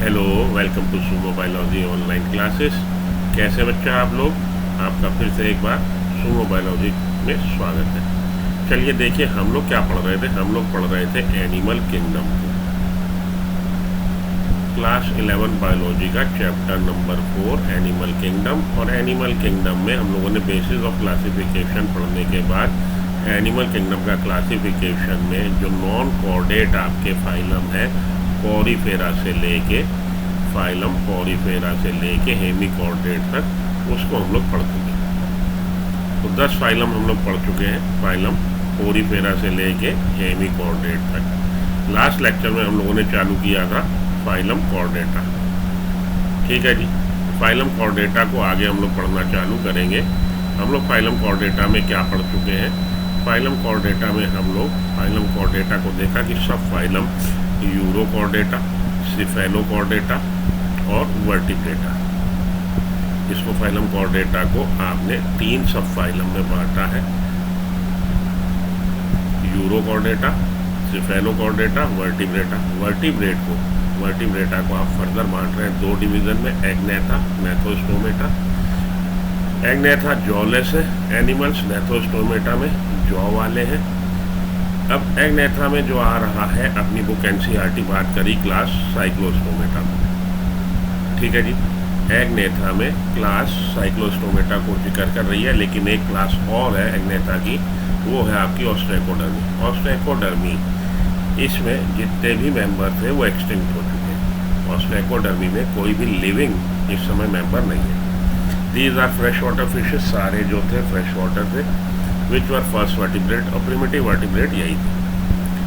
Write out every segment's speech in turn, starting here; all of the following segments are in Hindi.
Hello, welcome to Sumo biology online classes. कैसे बच्चे आप लोग? आपका फिर से एक बार सुमो बायोलॉजी में स्वागत है। चलिए देखिए हम लोग क्या पढ़ रहे थे। हम लोग पढ़ रहे थे एनिमल किंगडम को, क्लास 11 बायोलॉजी का चैप्टर नंबर 4 एनिमल किंगडम। और एनिमल किंगडम में हम लोगों ने बेसिस ऑफ क्लासिफिकेशन पढ़ने के बाद एनिमल किंगडम का क्लासिफिकेशन में जो नॉन कॉर्डेट आपके फाइलम है पॉरीफेरा से लेके फाइलम पॉरीफेरा से लेके हेमिकॉर्डेट तक, उसको हम लोग पढ़ चुके हैं। तो 10 फाइलम हम लोग पढ़ चुके हैं, फाइलम पॉरीफेरा से लेके हेमिकॉर्डेट तक। लास्ट लेक्चर में हम लोगों ने चालू किया था फाइलम कॉर्डेटा। ठीक है जी, फाइलम कॉर्डेटा को आगे हम लोग पढ़ना चालू करेंगे। हम लोग फाइलम कॉर्डेटा में क्या पढ़ चुके हैं? फाइलम कॉर्डेटा में हम लोग फाइलम कॉर्डेटा को देखा कि सब फाइलम यूरोकॉर्डेटा, सिफेलोकॉर्डेटा और वर्टिब्रेटा। इसको फाइलम कॉर्डेटा को आपने 3 सब फाइलम में बांटा है, यूरोकॉर्डेटा, सिफेलोकॉर्डेटा, वर्टिब्रेटा। वर्टिब्रेटा को आप फर्दर बांट रहे हैं 2 डिवीज़न में, एग्नेथा, नेथोस्टोमेटा। एग्नेथा जॉलेस है एनिमल्स, नेथोस्टोमेटा में जॉ वाले हैं। अब एग्नेथा में जो आ रहा है, अपनी बुक एनसीईआरटी बात करी क्लास साइक्लोस्टोमेटा में। ठीक है जी, एग्नेथा में क्लास साइक्लोस्टोमेटा को जिक्र कर रही है, लेकिन एक क्लास और है एग्नेथा की, वो है आपकी ऑस्ट्रेकोडर्मी। ऑस्ट्रेकोडर्मी, इसमें जितने भी मेंबर थे वो एक्सटिंक्ट हो चुके हैं। ऑस्ट्रेकोडर्मी में कोई भी लिविंग इस समय मेंबर नहीं है। These are fresh water fishes, सारे जो थे फ्रेश वाटर थे, विच वर फर्स्ट वर्टिब्रेट और प्रिमिटिव वर्टिब्रेट यही थे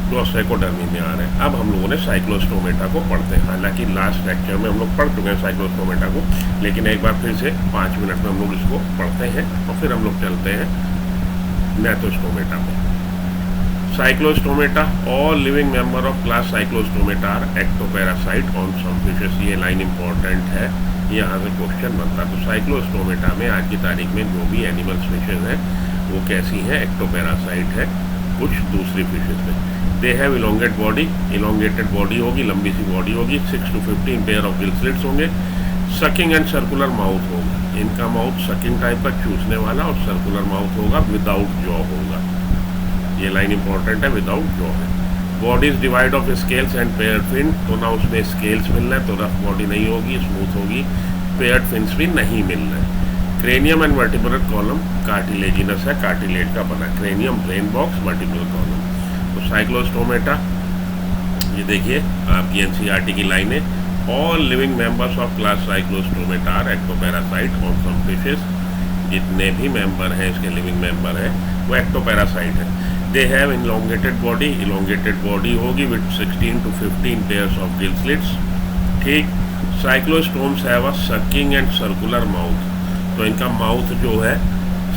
जो ऑस्ट्रेकोडर्मी में आ रहे हैं। अब हम लोगों ने साइक्लोस्टोमेटा को पढ़ते हैं। हालांकि लास्ट लेक्चर में हम लोग पढ़ चुके हैं साइक्लोस्टोमेटा को, लेकिन एक बार फिर से 5 मिनट में हम लोग इसको पढ़ते हैं और फिर हम लोग चलते हैं नेथोस्टोमेटा में। Cyclostomata, all living member of class cyclostomata are ectoparasite on some fishes. ये लाइन इंपॉर्टेंट है, यहाँ से क्वेश्चन बनता है। तो साइक्लोस्टोमेटा में आज की तारीख में जो भी एनिमल फिशेज हैं वो कैसी हैं? एक्टोपैरासाइट है कुछ दूसरी फिशेज में। They have elongate body, elongated body होगी, लंबी सी बॉडी होगी। 6 to 15 pair of gill slits होंगे। सकिंग एंड सर्कुलर माउथ होगा, इनका माउथ सकिंग टाइप का, चूसने वाला, और सर्कुलर माउथ होगा, विदाउट जॉ होगा। ये लाइन इंपॉर्टेंट है, विदाउट जॉ है। Bodies divide of scales and paired fin, तो ना उसमें स्केल्स मिल रहे हैं तो रफ बॉडी नहीं होगी, स्मूथ होगी। पेयर्ड फिन्स भी नहीं मिल रहे हैं। Cranium and vertebral column cartilaginous है, कार्टिलेज का बना। Cranium brain box, vertebral column. तो साइक्लोस्टोमेटा, ये देखिए आपकी एनसीईआरटी की लाइन है। All living members of class cyclostomata are ectoparasite on some fishes. जितने भी मेंबर हैं, इसके लिविंग मेंबर हैं, वो एक्टोपैरासाइट है। They have elongated body, elongated body होगी with 16 to 15 pairs of gill slits. ठीक। Cyclostomes have a sucking and circular mouth, तो इनका माउथ जो है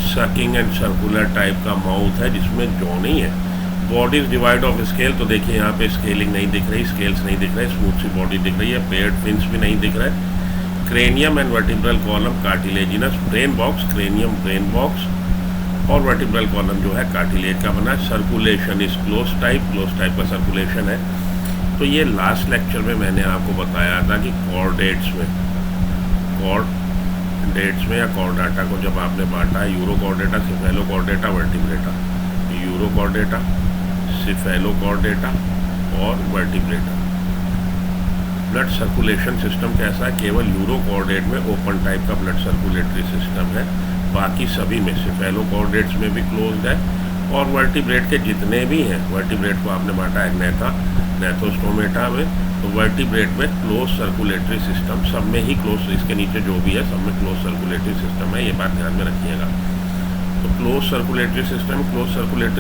सकिंग एंड सर्कुलर टाइप का माउथ है, जिसमें जॉ नहीं है। बॉडीज डिवाइड ऑफ स्केल, तो देखिए यहाँ पे स्केलिंग नहीं दिख रही, स्केल्स नहीं दिख रहे, स्मूथ सी बॉडी दिख रही है। पेयर्ड फिन्स भी नहीं दिख रहे। Cranium and vertebral column cartilaginous. Brain box, cranium brain box, और वर्टिब्रल कॉलम जो है कार्टिलेज का बना है। सर्कुलेशन इज क्लोज टाइप का सर्कुलेशन है। तो ये लास्ट लेक्चर में मैंने आपको बताया था कि कॉर्डेट्स में या कॉर्डाटा को जब आपने बांटा है, urochordata, cephalochordata, vertebrata, urochordata, cephalochordata और वर्टिब्रेटा। ब्लड सर्कुलेशन सिस्टम कैसा है? केवल यूरोकॉर्डेट में ओपन टाइप का ब्लड सर्कुलेटरी सिस्टम है, बाकी सभी में, सिफेलोकॉर्डेट्स में भी क्लोज्ड है। और वर्टिब्रेट के जितने भी हैं, वर्टिब्रेट को आपने बांटा एग्नेथा, नेथोस्टोमेटा में, तो वर्टिब्रेट में क्लोज सर्कुलेटरी सिस्टम, सब में ही क्लोज, इसके नीचे जो भी है सब में क्लोज सर्कुलेटरी सिस्टम है। ये बात ध्यान में रखिएगा। तो क्लोज सर्कुलेटरी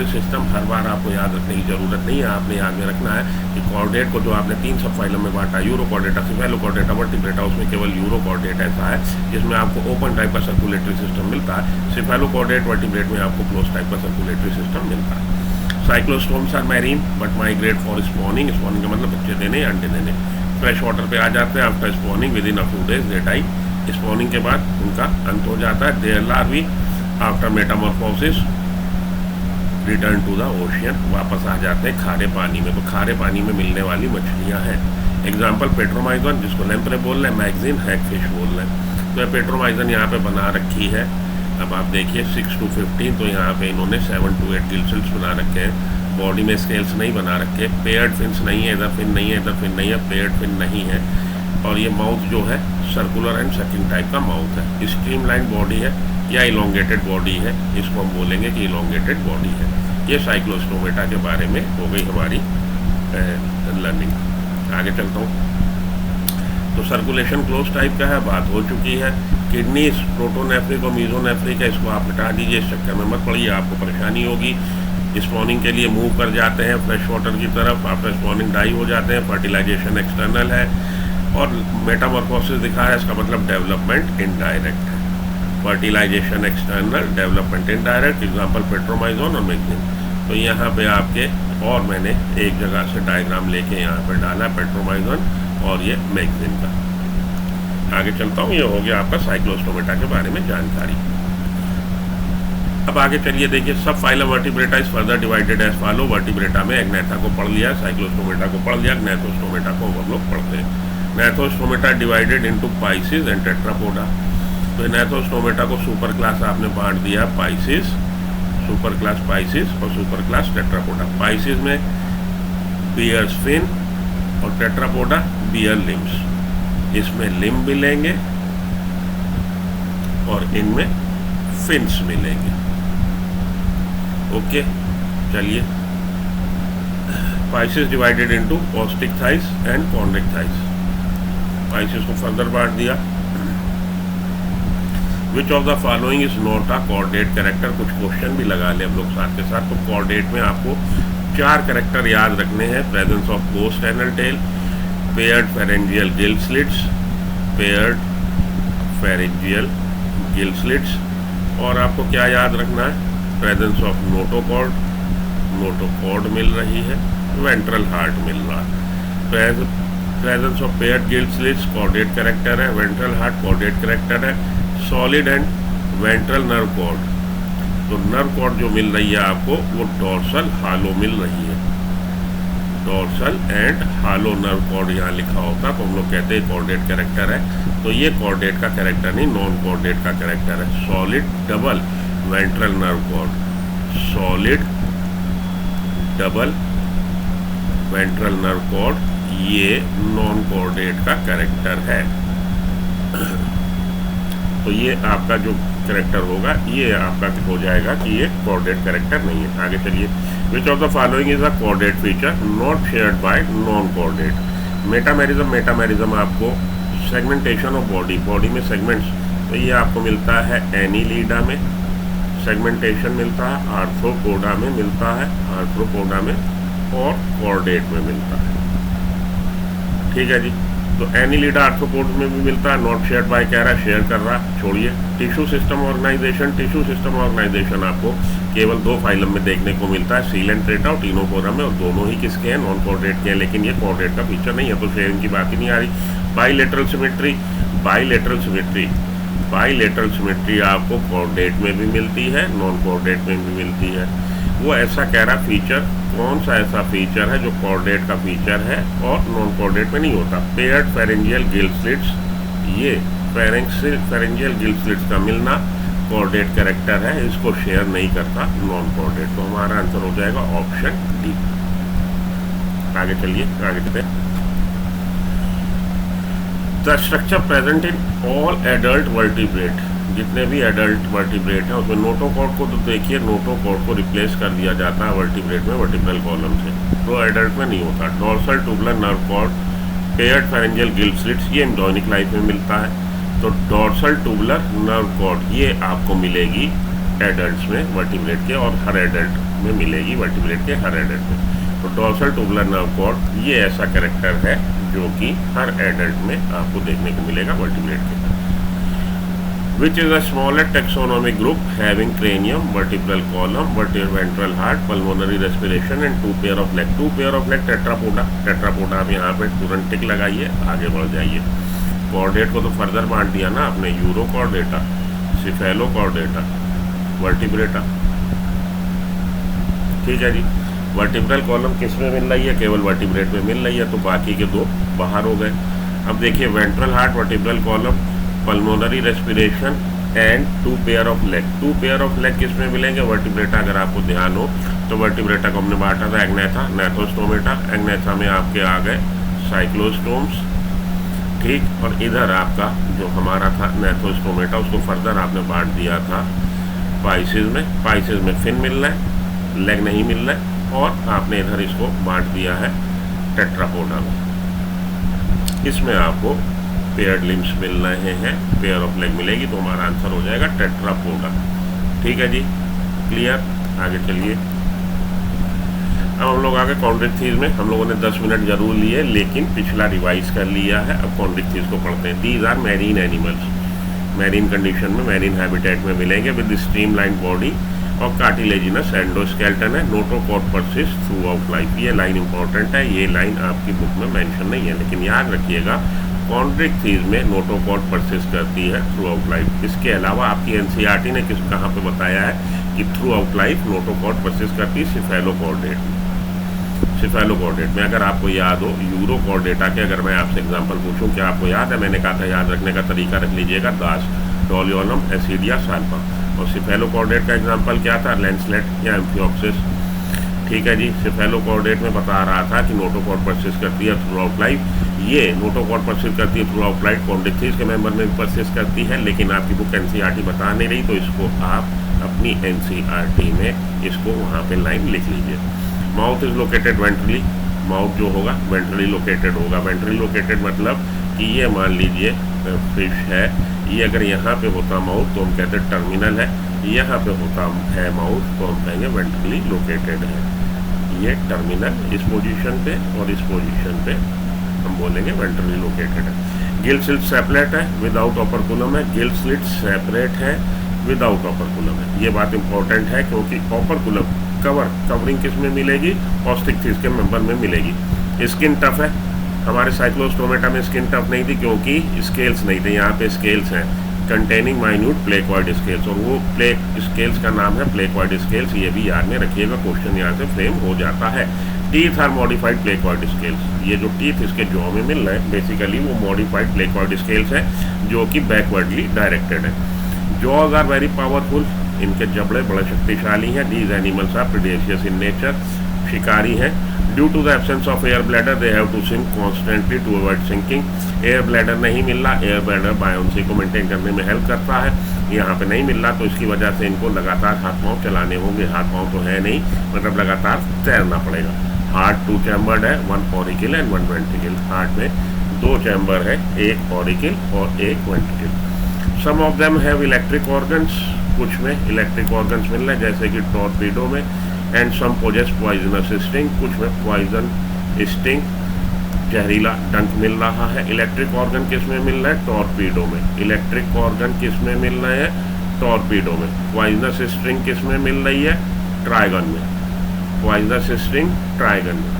सिस्टम हर बार आपको याद रखने की ज़रूरत नहीं है। आपने याद में रखना है कि कॉर्डेट को जो आपने 3 सब फाइलों में बांटा, यूरोकॉर्डेटा, सिफेलोकॉर्डेटा, वर्टिब्रेटा, उसमें केवल यूरोकॉर्डेट ऐसा है जिसमें आपको ओपन टाइप का सर्कुलेटरी सिस्टम मिलता है। सिफेलोकॉर्डेट, वर्टिब्रेट में आपको क्लोज टाइप का सर्कुलेटरी सिस्टम मिलता है। Cyclostomes are marine but migrate for spawning. Spawning का मतलब बच्चे देने, अंडे देने। फ्रेश वाटर पे आ जाते हैं। After spawning within a few days they die. Spawning के बाद उनका अंत हो जाता है। Their larvae after metamorphosis return to the ocean, वापस आ जाते हैं खारे पानी में। तो खारे पानी में मिलने वाली मछलियां हैं, एग्जाम्पल पेट्रोमाइजन, जिसको लेम्प्रे बोल रहे हैं, मैगजीन हैगफिश बोल रहे हैं। तो पेट्रोमाइजन यहाँ पे बना रखी है। अब आप देखिए 6 to 15, तो यहाँ पे इन्होंने 7 to 8 गिल्स बना रखे हैं। बॉडी में स्केल्स नहीं बना रखे, पेयर्ड फिन्स नहीं है, इधर फिन नहीं है, इधर फिन नहीं है, पेयर्ड फिन नहीं है। और ये माउथ जो है सर्कुलर एंड सकिंग टाइप का माउथ है। स्ट्रीमलाइन बॉडी है या इलोंगेटेड बॉडी है, इसको हम बोलेंगे कि इलोंगेटेड बॉडी है। ये साइक्लोस्टोमेटा के बारे में हो गई हमारी लर्निंग। आगे चलता हूँ। तो सर्कुलेशन क्लोज टाइप का है, बात हो चुकी है। किडनीज प्रोटोनेफ्रिक और मीजोनेफ्रिक है, इसको आप हटा दीजिए, इस चक्कर में मत पड़िए, आपको परेशानी होगी। स्पॉनिंग के लिए मूव कर जाते हैं फ्रेश वाटर की तरफ, आफ्टर स्पॉनिंग डाई हो जाते हैं। फर्टिलाइजेशन एक्सटर्नल है और मेटामॉर्फोसिस दिखा है, इसका मतलब डेवलपमेंट इनडायरेक्ट है। Fertilization external, development indirect, example petromyzon और मैगजीन। तो यहाँ पे आपके, और मैंने एक जगह से डायग्राम लेके यहाँ पर डाला पेट्रोमाइजोन और ये मैगजीन का। आगे चलता हूँ। ये हो गया आपका साइक्लोस्टोमेटा के बारे में जानकारी। अब आगे चलिए, देखिए सब phylum vertebrata is further divided as follow. Vertebrata में एग्नेथा को पढ़ लिया, साइक्लोस्टोमेटा को पढ़ लिया, ग्नैथोस्टोमेटा को हम लोग पढ़ते हैं। Gnathostomata divided into pisces and tetrapoda. तो ग्नैथोस्टोमेटा को सुपर क्लास आपने बांट दिया, पाइसिस, सुपर क्लास पाइसिस और सुपर क्लास टेट्रापोडा। पाइसिस में बियर्स फिन और टेट्रापोडा बियर लिम्स। इसमें लिम्ब मिलेंगे और इनमें फिन्स मिलेंगे। ओके, चलिए। Pisces divided into osteichthyes and chondrichthyes. Pisces को फर्दर बांट दिया। Which of the following is not a chordate character. कुछ क्वेश्चन भी लगा ले हम लोग साथ के साथ। तो कॉर्डेट में आपको 4 कैरेक्टर याद रखने हैं। Presence of post anal tail, paired pharyngeal gill slits, paired pharyngeal gill slits, और आपको क्या याद रखना है, प्रेजेंस ऑफ नोटोकॉर्ड, नोटोकॉर्ड मिल रही है, वेंट्रल हार्ट मिल रहा है। Presence of paired gill slits chordate character है, वेंट्रल हार्ट कॉर्डेट कैरेक्टर है। Solid and ventral nerve cord, तो नर्व कॉर्ड जो मिल रही है आपको वो डोर्सल हालो मिल रही है। Dorsal and hollow nerve cord यहाँ लिखा होता तो हम लोग कहते हैं कॉर्डेट कैरेक्टर है। तो ये कॉर्डेट का कैरेक्टर नहीं, नॉन कॉर्डेट का कैरेक्टर है। Solid double ventral nerve cord, solid double ventral nerve cord, ये नॉन कॉर्डेट का कैरेक्टर है। तो ये आपका जो कैरेक्टर होगा ये आपका हो जाएगा कि ये कॉर्डेट कैरेक्टर नहीं है। आगे चलिए। विच of the following is a chordate feature not shared by non chordate. Metamerism, metamerism आपको सेगमेंटेशन ऑफ बॉडी, बॉडी में सेगमेंट्स, तो ये आपको मिलता है एनीलिडा में सेगमेंटेशन मिलता है, आर्थ्रोपोडा में मिलता है, आर्थ्रोपोडा में, और कॉर्डेट में मिलता है। ठीक है जी। तो एनीलिडा आर्थ्रोपोड में भी मिलता है, नॉट शेयर्ड बाय कह रहा है, शेयर कर रहा है, छोड़िए। Tissue system organization, tissue system organization आपको केवल 2 फाइलम में देखने को मिलता है, सीलेंट्रेटा और टिनोफोरा में, और दोनों ही किसके हैं, नॉन कॉर्डेट के हैं, लेकिन ये कॉर्डेट का फीचर नहीं है, तो शेयरिंग की बात ही नहीं आ रही। Bilateral symmetry, bilateral symmetry, bilateral symmetry आपको कॉर्डेट में भी मिलती है, नॉन कॉर्डेट में भी मिलती है। वो ऐसा कह रहा फीचर, कौन सा ऐसा फीचर है जो कॉर्डेट का फीचर है और नॉन कॉर्डेट में नहीं होता। पेयर्ड फेरेंजियल गिल स्लिट्स, ये फेरेंजियल गिल स्लिट्स का मिलना कॉर्डेट कैरेक्टर है, इसको शेयर नहीं करता नॉन कॉर्डेट। तो हमारा आंसर हो जाएगा ऑप्शन डी। आगे चलिए, आगे चलते हैं। The structure present in all adult vertebrate, जितने भी एडल्ट वर्टिब्रेट हैं उसमें नोटोकॉर्ड को तो देखिए, नोटोकॉर्ड को रिप्लेस कर दिया जाता है वर्टिब्रेट में वर्टिब्रल कॉलम से, तो एडल्ट में नहीं होता। Dorsal tubular nerve cord, paired pharyngeal gill slits, ये एम्ब्रियोनिक लाइफ में मिलता है। तो डोर्सल ट्यूबुलर नर्व कॉर्ड ये आपको मिलेगी एडल्ट्स में वर्टिब्रेट के, और हर एडल्ट में मिलेगी वर्टिब्रेट के हर एडल्ट में। तो डोर्सल ट्यूबुलर नर्व कॉर्ड ये ऐसा कैरेक्टर है जो कि हर एडल्ट में आपको देखने को मिलेगा वर्टिब्रेट के। Which is a smaller taxonomic group having cranium, vertebral column, ventral heart, pulmonary respiration and 2 pair of leg. 2 pair of leg tetrapoda. tetrapoda में यहाँ पे तुरंत टिक लगाइए, आगे बढ़ जाइए। कॉर्डेट को तो फर्दर बांट दिया ना आपने, यूरोकॉर्डेटा, सिफेलोकॉर्डेटा, वर्टिब्रेटा। ठीक है जी। वर्टिब्रल कॉलम किस में मिल रही है, केवल वर्टिब्रेट में मिल रही है, तो बाकी के 2 बाहर हो गए। अब देखिए ventral heart, vertebral column, pulmonary respiration and 2 pair of leg. 2 pair of leg किस में मिलेंगे? वर्टिब्रेटा। अगर आपको ध्यान हो तो वर्टिब्रेटा को हमने बांटा था एग्नेथा, नेथोस्टोमेटा। एग्नेथा में आपके आ गए साइक्लोस्टोम्स, ठीक। और इधर आपका जो हमारा था नेथोस्टोमेटा, उसको फर्दर आपने बांट दिया था पाइसिस में। पाइसिस में फिन मिल रहा है, लेग नहीं मिल रहा है, और आपने इधर इसको बांट दिया है टेट्रापोडा में। इसमें आपको पेयर्ड लिम्स मिल रहे हैं, पेयर ऑफ लेग मिलेगी, तो हमारा आंसर हो जाएगा टेट्रापोडा। ठीक है जी, क्लियर। आगे चलिए। अब हम लोग आगे कॉन्ड्रिक्थिस में हम लोगों ने 10 मिनट जरूर लिए, लेकिन पिछला रिवाइज कर लिया है। अब कॉन्ड्रिक्थिस को पढ़ते हैं। These are marine animals. Marine condition में, मैरीन हैबिटेट में मिलेंगे विद स्ट्रीमलाइन बॉडी और कार्टिलेजिनस एंडोस्केलेटन है। Notochord persist throughout life. ये लाइन इंपॉर्टेंट है, ये लाइन आपकी बुक में मेंशन नहीं है, लेकिन याद रखिएगा कॉन्ड्रिक्थिस में नोटोकॉर्ड परसिस्ट करती है थ्रू आउट लाइफ। इसके अलावा आपकी एनसीईआरटी ने कहाँ पे बताया है कि through out life notochord persist करती है? सिफेलोकॉर्डेट में। सिफेलोकॉर्डेट में अगर आपको याद हो, यूरोकॉर्डेटा के अगर मैं आपसे एग्जांपल पूछूं, क्या आपको याद है? मैंने कहा था याद रखने का तरीका रख लीजिएगा, दास, डोलियोनम, एसिडिया, साल्पा। और सिफेलोकॉर्डेट का एग्जांपल क्या था? लैंसलेट या एम्फियोक्सिस। ठीक है जी। सिफेलोकॉर्डेट में बता रहा था कि नोटोकॉर्ड परसिस्ट करती है थ्रू आउट लाइफ। ये नोटोकॉर्ड परसिस्ट करती है थ्रू आउट लाइफ, कॉन्ड्रिक्थिस के मेंबर में भी परसिस्ट करती है, लेकिन आपकी बुक एनसीईआरटी बता नहीं रही, तो इसको आप अपनी एनसीईआरटी में इसको वहाँ पे लाइन लिख लीजिए। Mouth is located ventrally. Mouth जो होगा वेंट्रली लोकेटेड होगा। वेंट्रली लोकेटेड मतलब कि ये मान लीजिए फिश है, ये अगर यहाँ पे होता माउथ तो हम कहते हैं टर्मिनल है, यहाँ पे होता है माउथ तो हम कहेंगे वेंट्रली लोकेटेड है। ये टर्मिनल इस पोजीशन पे और इस पोजीशन पे हम बोलेंगे वेंट्रली लोकेटेड है। गिल स्लिट सेपरेट है, विदाउट ऑपरकुलम है। गिल स्लिट सेपरेट है, विदाउट ऑपरकुलम है। ये बात इंपॉर्टेंट है, क्योंकि ऑपरकुलम कवरिंग किस में मिलेगी? ऑस्टिक्थिस के मेंबर में मिलेगी। स्किन टफ है। हमारे साइक्लोस्टोमेटा में स्किन टफ नहीं थी, क्योंकि स्केल्स नहीं थे। यहाँ पे स्केल्स हैं, कंटेनिंग माइन्यूट प्लेकॉइड स्केल्स, और वो प्लेक स्केल्स का नाम है प्लेकॉइड स्केल्स। ये भी याद में रखिएगा, क्वेश्चन यहाँ से फ्रेम हो जाता है। Teeth are modified placoid scales. ये जो टीथ इसके जॉ में मिल रहे हैं, बेसिकली वो मॉडिफाइड प्लेकॉइड स्केल्स है, जो कि बैकवर्डली डायरेक्टेड है। Jaws are very powerful. इनके जबड़े बड़े शक्तिशाली हैं। These animals are predaceous in nature. शिकारी हैं। Due to the absence of air bladder they have to swim constantly to avoid sinking. Air bladder नहीं मिल रहा। एयर ब्लैडर बायोन्सी को मेंटेन करने में हेल्प करता है, यहाँ पे नहीं मिल रहा, तो इसकी वजह से इनको लगातार हाथ पाँव चलाने होंगे। हाथ पाँव तो है नहीं, मतलब लगातार तैरना पड़ेगा। हार्ट 2 चैम्बर्ड है, 1 ऑरिकल एंड 1 वेंट्रिकल। हार्ट में 2 चैम्बर है, 1 ऑरिकल और 1 ventricle. Some of them have electric organs. कुछ में इलेक्ट्रिक ऑर्गन्स मिल रहे हैं, जैसे कि टॉर्पीडो में। And some possess poisonous sting. कुछ में पॉइजन स्टिंग, जहरीला डंक मिल रहा है। इलेक्ट्रिक ऑर्गन किस में मिल रहा है? टॉर्पीडो में। इलेक्ट्रिक ऑर्गन किस में मिल रहे हैं? टॉर्पीडो में। पॉइजनस स्टिंग किस में मिल रही है? ट्राइगन में। पॉइजनस स्टिंग ट्राइगन में।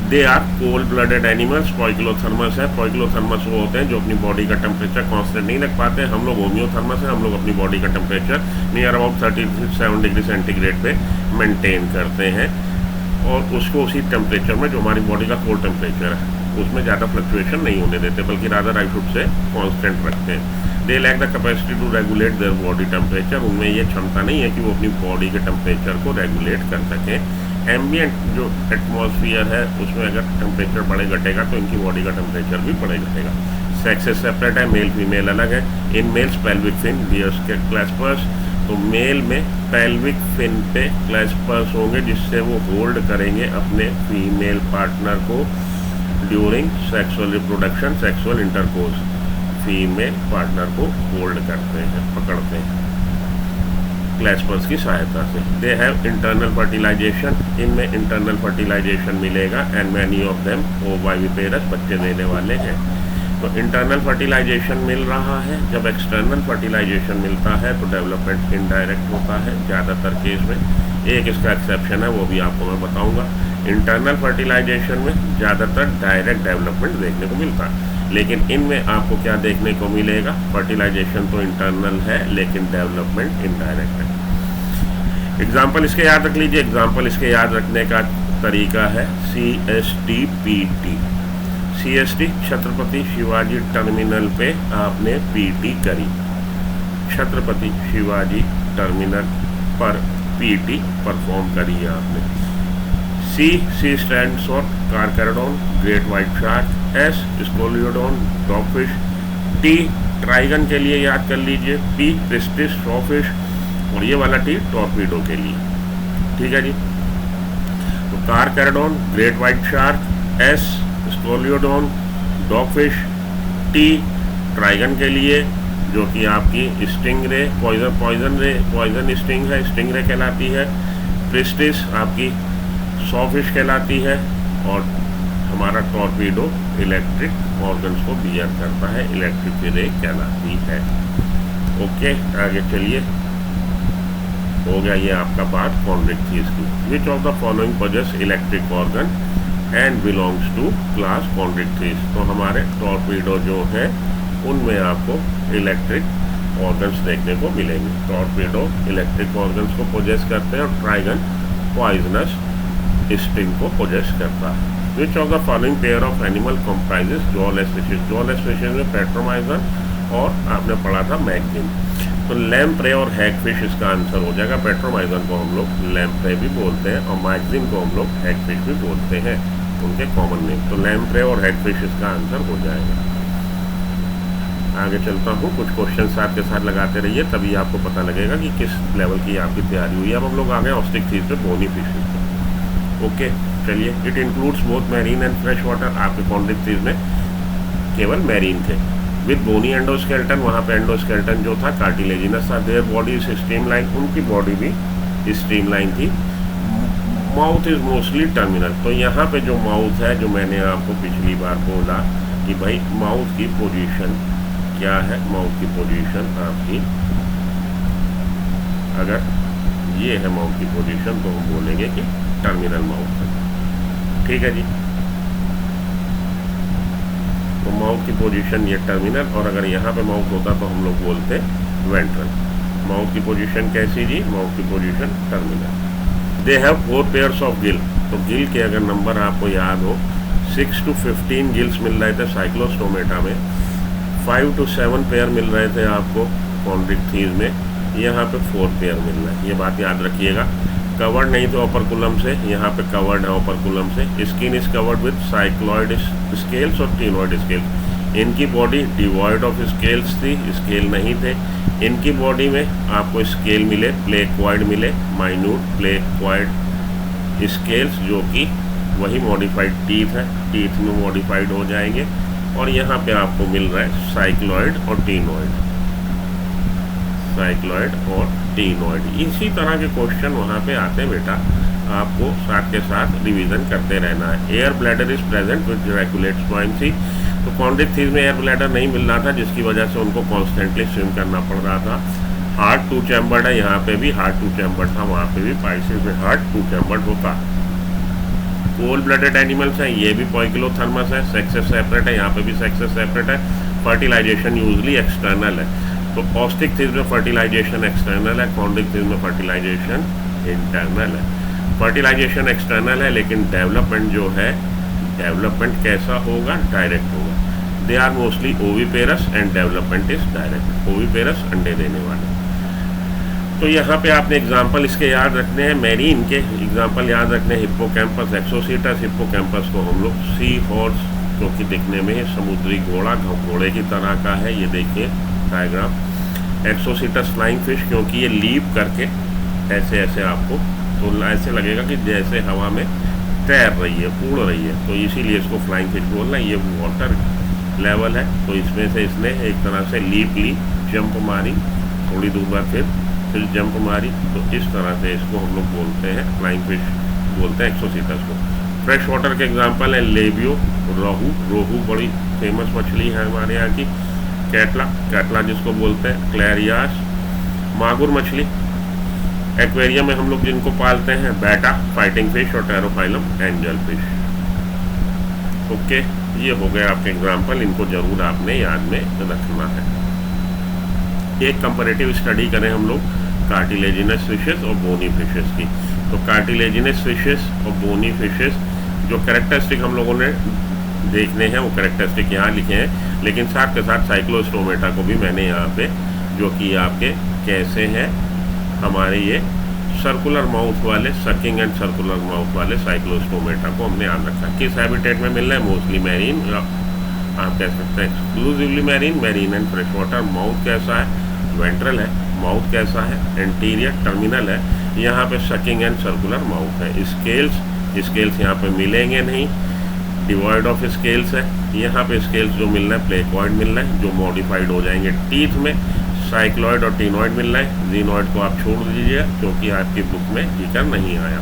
They are cold blooded animals. Poikilothermous है। पॉइक्लोथर्मस वो होते हैं जो अपनी बॉडी का टेम्परेचर कांस्टेंट नहीं रख पाते। हम लोग होम्योथर्मस है, हम लोग अपनी बॉडी का temperature near about 37 degree centigrade पे मेंटेन करते हैं, और उसको उसी टेम्परेचर में जो हमारी बॉडी का कोर टेम्परेचर है उसमें ज़्यादा फ्लक्चुएशन नहीं होने देते, बल्कि rather I should say constant रखते हैं। They lack the capacity to regulate their body temperature. उनमें ये क्षमता नहीं है कि वो अपनी बॉडी के टेम्परेचर को रेगुलेट कर सकें। एम्बियंट जो एटमॉस्फेयर है उसमें अगर टेम्परेचर बढ़े घटेगा तो इनकी बॉडी का टेम्परेचर भी बढ़े घटेगा। सेक्सेस सेपरेट है, मेल फीमेल अलग है। In males pelvic fin bears के क्लैस्पर्स। तो मेल में पेल्विक फिन पे क्लैस्पर्स होंगे, जिससे वो होल्ड करेंगे अपने फीमेल पार्टनर को during sexual reproduction, sexual intercourse. Female partner को होल्ड करते हैं, पकड़ते हैं क्लैस्पर्स की सहायता से। They have internal fertilization. इनमें इंटरनल फर्टिलाइजेशन मिलेगा। And many of them ovoviviparous, बच्चे देने वाले हैं। तो इंटरनल फर्टिलाइजेशन मिल रहा है। जब एक्सटर्नल फर्टिलाइजेशन मिलता है तो डेवलपमेंट इनडायरेक्ट होता है ज़्यादातर केस में। एक इसका एक्सेप्शन है, वो भी आपको मैं बताऊंगा। इंटरनल फर्टिलाइजेशन में ज़्यादातर डायरेक्ट डेवलपमेंट देखने को मिलता है, लेकिन इनमें आपको क्या देखने को मिलेगा? फर्टिलाइजेशन तो इंटरनल है, लेकिन डेवलपमेंट इनडायरेक्ट है। एग्जाम्पल इसके याद रख लीजिए। एग्जाम्पल इसके याद रखने का तरीका है CSTPT। CST Chhatrapati Shivaji terminal पे आपने PT करी, छत्रपति शिवाजी टर्मिनल पर PT परफॉर्म करी है आपने। C stands for Carcharodon great white shark, S Scoliodon dogfish, T Trygon के लिए याद कर लीजिए, P प्रिस्टिस शॉफिश, और ये वाला T टॉर्पीडो के लिए। ठीक है जी। तो Carcharodon great white shark, S Scoliodon dogfish, T Trygon के लिए जो कि आपकी स्टिंग रे पॉइजन स्टिंग है, स्टिंग रे कहलाती है, प्रिस्टिस आपकी सॉफिश कहलाती है, और हमारा टॉर्पीडो इलेक्ट्रिक ऑर्गन्स को बियर करता है, इलेक्ट्रिक रे कहलाती है। ओके, आगे चलिए। हो गया ये आपका बात कॉन्ड्रिक्थिस की। Which of the following possess electric organ and belongs to class chondrichthyes. तो हमारे टॉर्पीडो जो है उनमें आपको इलेक्ट्रिक ऑर्गन्स देखने को मिलेंगे। टॉर्पीडो इलेक्ट्रिक ऑर्गन्स को पोजेस करते हैं, और ट्राइगन पॉइजनस स्टिंग को पोजेस करता है। विच of the following pair of animal comprises jawless fishes. Jawless fishes में पेट्रोमाइजन और आपने पढ़ा था मैगजीन। तो लैम्प्रे और हैगफिश इसका आंसर हो जाएगा। पेट्रोमाइजन को हम लोग लैम्प्रे भी बोलते हैं, और मैगजीन को हम लोग हैगफिश भी बोलते हैं, उनके कॉमन नेम। तो लैम्प्रे और हैगफिश इसका आंसर हो जाएगा। आगे चलता हूँ, कुछ क्वेश्चन आपके साथ लगाते रहिए, तभी आपको पता लगेगा कि किस लेवल की आपकी तैयारी हुई है। अब हम लोग आ गए ऑस्टिकथिस पे, बोनी फिशेज पे। ओके, चलिए। It includes both marine and fresh water. आपके कॉन्ड्रिक्थिस में केवल मैरीन थे। विद बोनी एंडोस्केल्टन, वहाँ पे एंडोस्केल्टन जो था कार्टिलेजिनस था। देयर बॉडी इज स्ट्रीमलाइन, उनकी बॉडी भी स्ट्रीमलाइन थी। Mouth is mostly terminal. तो यहाँ पे जो माउथ है, जो मैंने आपको पिछली बार बोला कि भाई माउथ की पोजीशन क्या है, माउथ की पोजीशन आपकी, अगर ये है माउथ की पोजीशन तो हम बोलेंगे कि टर्मिनल माउथ है। ठीक है जी। तो माउथ की पोजीशन ये टर्मिनल, और अगर यहाँ पे माउथ होता तो हम लोग बोलते वेंट्रल। माउथ की पोजीशन कैसी जी, माउथ की position terminal. They have 4 pairs of Gill. तो गिल के अगर नंबर आपको याद हो, 6 to 15 गिल्स मिल रहे थे साइक्लोस्टोमेटा में, 5 to 7 पेयर मिल रहे थे आपको कॉन्ड्रिक्थिस में, यहाँ पे 4 पेयर मिल रहा है। ये बात याद रखिएगा। कवर्ड नहीं थे ओपरकुलम से, यहाँ पे कवर्ड है ओपरकुलम से। Skin is covered with cycloid scales और टिनॉइड स्केल्स। इनकी बॉडी डिवॉइड ऑफ स्केल्स थी, स्केल नहीं थे। इनकी बॉडी में आपको स्केल मिले, प्लेक्वाइड मिले, माइन्यूट प्लेक्वाइड स्केल्स, जो कि वही मॉडिफाइड टीथ है, टीथ में मॉडिफाइड हो जाएंगे। और यहाँ पे आपको मिल रहा है साइक्लॉइड और टीनॉइड, साइक्लॉइड और टीनॉइड। इसी तरह के क्वेश्चन वहाँ पे आते हैं बेटा, आपको साथ के साथ रिवीजन करते रहना है। Air bladder is present with regulate buoyancy. तो कॉन्ड्रिक्थिस में एयर ब्लैडर नहीं मिल रहा था, जिसकी वजह से उनको कॉन्स्टेंटली स्विम करना पड़ रहा था। हार्ट 2 चैम्बर्ड है, यहाँ पे भी हार्ट 2 चैम्बर्ड था, वहाँ पे भी पाइसेस में हार्ट 2 चैम्बर्ड होता। कोल्ड ब्लडेड एनिमल्स हैं, ये भी पॉइक्लोथर्मस है, सेक्सेस सेपरेट है, यहाँ पे भी सेक्सेस सेपरेट है। फर्टिलाइजेशन यूजली एक्सटर्नल है। तो ऑस्टिकथिस में फर्टिलाइजेशन एक्सटर्नल है, कॉन्ड्रिक्थिस में फर्टिलाइजेशन इंटरनल है। फर्टिलाइजेशन एक्सटर्नल है, लेकिन डेवलपमेंट जो है, डेवलपमेंट कैसा होगा, डायरेक्ट होगा। They are mostly oviparous and development is direct. Oviparous अंडे देने वाले। तो यहाँ पे आपने एग्जाम्पल इसके याद रखने हैं, मैरीन के एग्जाम्पल याद रखने हैं। हिप्पोकैम्पस एक्सोसीटस, हिप्पोकैम्पस को हम लोग सी हॉर्स, जो कि दिखने में समुद्री घोड़ा, घोड़े की तरह का है, ये देखिए डायग्राम। एक्सोसीटस फ्लाइंग फिश, क्योंकि ये लीप करके ऐसे ऐसे आपको तो ऐसे लगेगा कि जैसे हवा में तैर रही है, उड़ रही है, तो इसीलिए इसको फ्लाइंग फिश बोलना है। ये वाटर लेवल है, तो इसमें से इसने एक तरह से लीप ली, जंप मारी, थोड़ी दूर बाद फिर जंप मारी, तो इस तरह से इसको हम लोग बोलते हैं फ्लाइंग फिश, बोलते हैं एक्सोसीटस को। फ्रेश वाटर के एग्जांपल है लेबियो, रोहू, रोहू बड़ी फेमस मछली है हमारे यहाँ की। कैटला, कैटला जिसको बोलते हैं, क्लैरियास, मागुर मछली। एक्वेरियम में हम लोग जिनको पालते हैं, बैटा, फाइटिंग फिश और टेरोफाइलम एंजल फिश। ओके, ये हो गए आपके एग्जाम्पल, इनको जरूर आपने याद में रखना है। एक कंपैरेटिव स्टडी करें हम लोग कार्टिलेजिनस फिशेस और बोनी फिशेस की। तो कार्टिलेजिनस फिशेस और बोनी फिशेस, जो कैरेक्टरिस्टिक हम लोगों ने देखने हैं वो कैरेक्टरिस्टिक यहाँ लिखे हैं, लेकिन साथ के साथ साइक्लोस्टोमेटा को भी मैंने यहाँ पे, जो कि आपके कैसे हैं हमारे ये सर्कुलर माउथ वाले, सकिंग एंड सर्कुलर माउथ वाले साइक्लोस्टोमेटा को हमने याद रखा। किस हैबिटेट में मिल रहा है? मोस्टली मैरीन, आप कह सकते हैं exclusively marine, marine and fresh water. Mouth कैसा है? वेंट्रल है। माउथ कैसा है? एंटीरियर टर्मिनल है। यहाँ पे सकिंग एंड सर्कुलर माउथ है। स्केल्स यहाँ पे मिलेंगे नहीं, डिवॉइड ऑफ स्केल्स है। यहाँ पे स्केल्स जो मिल रहा है प्लेकॉइड मिल रहा है, जो मॉडिफाइड हो जाएंगे टीथ में। साइक्लॉइड और टीनॉइड मिल रहा है। जीनॉइड को आप छोड़ दीजिए क्योंकि आपकी बुक में जिक्र नहीं आया।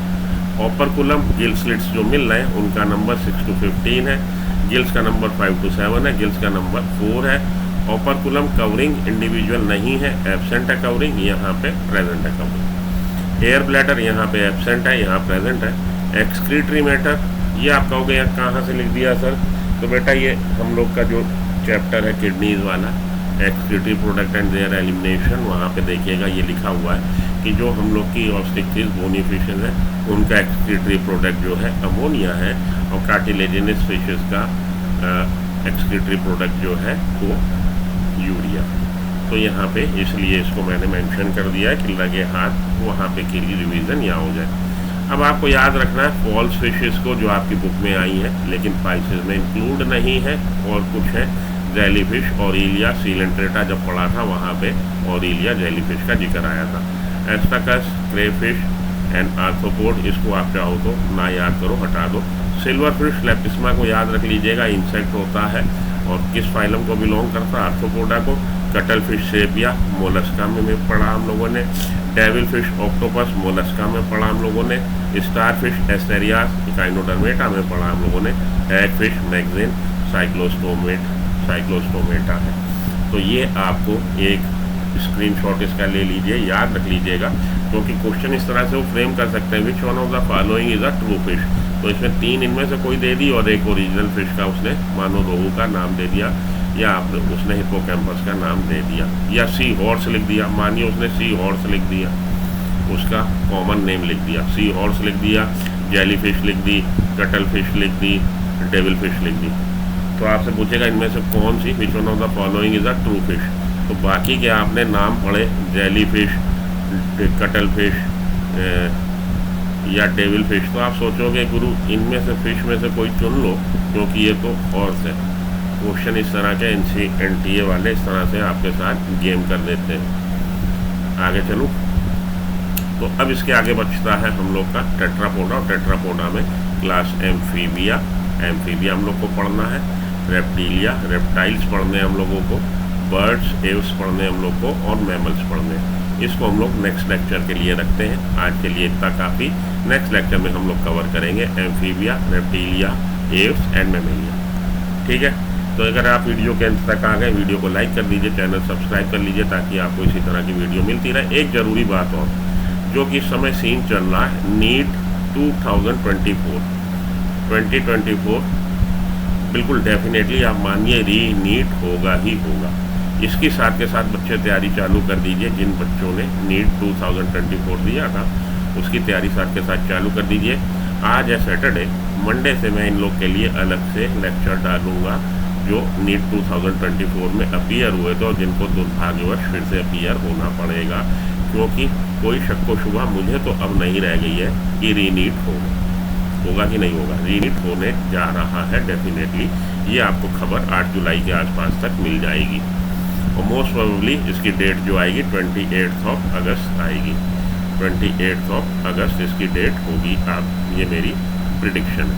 ओपरकुलम गिल स्लिट्स जो मिल रहे हैं उनका नंबर 6 to 15 है। गिल्स का नंबर 5 to 7 है। गिल्स का नंबर 4 है। ओपरकुलम कवरिंग इंडिविजुअल नहीं है, एब्सेंट है कवरिंग, यहाँ पे प्रेजेंट है कवरिंग। एयर ब्लैडर यहाँ पे एब्सेंट है, यहाँ प्रेजेंट है। एक्सक्रीटरी मैटर, ये आप कहोगे यहाँ कहाँ से लिख दिया सर? तो बेटा ये हम लोग का जो चैप्टर है किडनीज वाला, excretory product and there elimination, वहाँ पे देखिएगा ये लिखा हुआ है कि जो हम लोग की ऑब्स्टिक्टिव बोनी फिशेज है उनका एक्सक्रीटरी प्रोडक्ट जो है अमोनिया है, और कार्टिलेजिनस फिशेज का एक्सक्रीटरी प्रोडक्ट जो है वो यूरिया। तो यहाँ पे इसलिए इसको मैंने मेंशन कर दिया है कि लगे हाथ वहाँ पे की रिवीजन यहाँ हो जाए। अब आपको याद रखना है फॉल्स फिशेस को जो आपकी बुक में आई है लेकिन पाइसेस में इंक्लूड नहीं है, और कुछ है जेलीफिश, ऑरिलिया, सीलेंट्रेटा जब पढ़ा था वहाँ पे ऑरिलिया जेलीफिश का जिक्र आया था। एस्टाकस, क्रेफिश एंड आर्थ्रोपोड, इसको आप चाहो तो ना याद करो, हटा दो। सिल्वर फिश लेपिस्मा को याद रख लीजिएगा, इंसेक्ट होता है और किस फाइलम को बिलोंग करता है? आर्थ्रोपोडा को। कटल फिश सेपिया मोलस्का में पढ़ा हम लोगों ने। डेविल फिश ऑक्टोपस मोलस्का में पढ़ा हम लोगों ने। स्टार फिश एस्टेरियास इकाइनोडर्मेटा में पढ़ा हम लोगों ने। एग फिश मैगजीन साइक्लोस्टोमेटा है। तो ये आपको एक स्क्रीनशॉट इसका ले लीजिए, याद रख लीजिएगा, क्योंकि क्वेश्चन इस तरह से वो फ्रेम कर सकते हैं, विच one of the following is a true fish. तो इसमें 3 इनमें से कोई दे दी और एक ओरिजिनल फिश का उसने मानो रोहू का नाम दे दिया, या उसने हिप्पोकैम्पस का नाम दे दिया, या सी हॉर्स लिख दिया। मानिए उसने सी हॉर्स लिख दिया, उसका कॉमन नेम लिख दिया, सी हॉर्स लिख दिया, जेली फिश लिख दी, कटल फिश लिख दी, डेविल फिश लिख दी। तो आपसे पूछेगा इनमें से कौन सी, which one of the following is a true fish. तो बाकी के आपने नाम पढ़े, जेली फिश, कटल फिश या डेविल फिश, तो आप सोचोगे गुरु इनमें से फिश में से कोई चुन लो, क्योंकि ये तो हॉर्स है। क्वेश्चन इस तरह के NTA वाले इस तरह से आपके साथ गेम कर देते हैं। आगे चलूँ तो अब इसके आगे बचता है हम लोग का टेट्रापोडा, और टेट्रापोडा में क्लास एम्फीबिया हम लोग को पढ़ना है। रेप्टिलिया रेप्टाइल्स पढ़ने हम लोगों को, बर्ड्स एव्स पढ़ने हम लोग को, और मैमल्स पढ़ने। इसको हम लोग नेक्स्ट लेक्चर के लिए रखते हैं। आज के लिए इतना काफ़ी। नेक्स्ट लेक्चर में हम लोग कवर करेंगे amphibia, reptilia, Aves and Mammalia. ठीक है, तो अगर आप वीडियो के अंत तक आ गए, वीडियो को लाइक कर दीजिए, चैनल सब्सक्राइब कर लीजिए, ताकि आपको इसी तरह की वीडियो मिलती रहे। एक ज़रूरी बात और, जो कि इस समय सीन चल रहा है, नीट 2024 बिल्कुल डेफिनेटली आप मानिए री नीट होगा ही होगा। इसके साथ के साथ बच्चे तैयारी चालू कर दीजिए। जिन बच्चों ने नीट 2024 दिया था उसकी तैयारी साथ के साथ चालू कर दीजिए। आज है सैटरडे, मंडे से मैं इन लोग के लिए अलग से लेक्चर डालूंगा जो नीट 2024 में अपीयर हुए थे और जिनको दुर्भाग्यवश फिर से अपीयर होना पड़ेगा, क्योंकि कोई शक्को शुबा मुझे तो अब नहीं रह गई है कि रीनीट होगा कि नहीं होगा। रीनीट होने जा रहा है डेफिनेटली। ये आपको खबर 8 जुलाई के आसपास तक मिल जाएगी, और मोस्ट प्रोबेबली इसकी डेट जो आएगी 28 अगस्त आएगी। 28 अगस्त इसकी डेट होगी। आप ये मेरी प्रिडिक्शन है।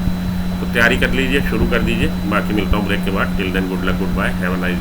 तो तैयारी कर लीजिए, शुरू कर दीजिए। बाकी मिलता हूँ ब्रेक के बाद। Till then good luck, goodbye, have a nice